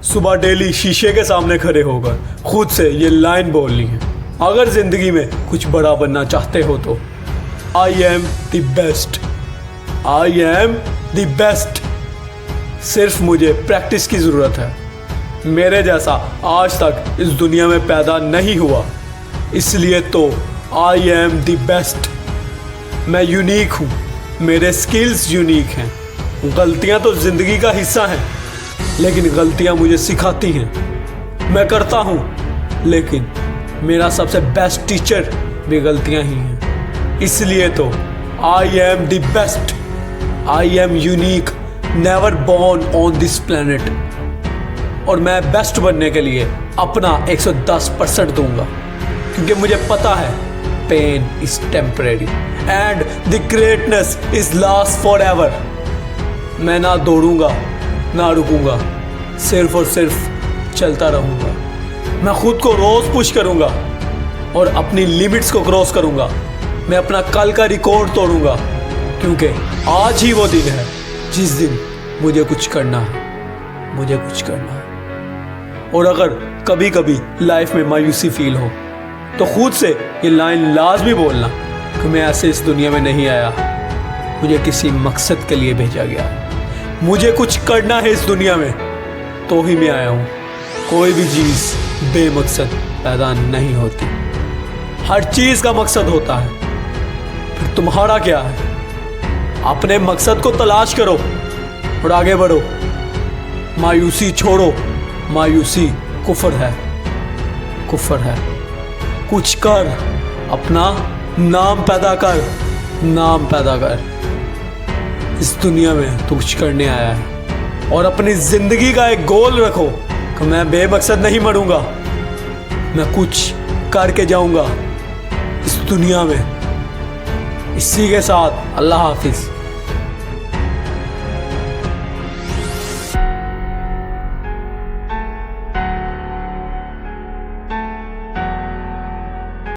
सुबह डेली शीशे के सामने खड़े होकर खुद से ये लाइन बोलनी है, अगर जिंदगी में कुछ बड़ा बनना चाहते हो तो I am the best, I am the best. सिर्फ मुझे प्रैक्टिस की ज़रूरत है। मेरे जैसा आज तक इस दुनिया में पैदा नहीं हुआ, इसलिए तो आई एम द बेस्ट। मैं यूनिक हूँ, मेरे स्किल्स यूनिक हैं। गलतियाँ तो ज़िंदगी का हिस्सा हैं, लेकिन गलतियाँ मुझे सिखाती हैं। मैं करता हूँ, लेकिन मेरा सबसे बेस्ट टीचर भी गलतियाँ ही हैं। इसलिए तो I am the best, I am unique, never born on this planet. और मैं बेस्ट बनने के लिए अपना 110% दूंगा, क्योंकि मुझे पता है pain is temporary and the greatness is last for ever. मैं ना दौड़ूंगा ना रुकूंगा, सिर्फ और सिर्फ चलता रहूंगा। मैं खुद को रोज पुश करूंगा और अपनी लिमिट्स को क्रॉस करूंगा। मैं अपना कल का रिकॉर्ड तोड़ूंगा, क्योंकि आज ही वो दिन है जिस दिन मुझे कुछ करना है, मुझे कुछ करना है। और अगर कभी कभी लाइफ में मायूसी फील हो तो खुद से ये लाइन लाजमी बोलना कि मैं ऐसे इस दुनिया में नहीं आया, मुझे किसी मकसद के लिए भेजा गया। मुझे कुछ करना है इस दुनिया में, तो ही मैं आया हूँ। कोई भी चीज़ बेमकसद पैदा नहीं होती, हर चीज़ का मकसद होता है। फिर तुम्हारा क्या है? अपने मकसद को तलाश करो और आगे बढ़ो। मायूसी छोड़ो, मायूसी कुफर है, कुफर है। कुछ कर, अपना नाम पैदा कर, नाम पैदा कर। इस दुनिया में तू कुछ करने आया है, और अपनी जिंदगी का एक गोल रखो कि मैं बेमकसद नहीं मरूंगा, मैं कुछ करके जाऊंगा इस दुनिया में। इसी के साथ अल्लाह हाफिज।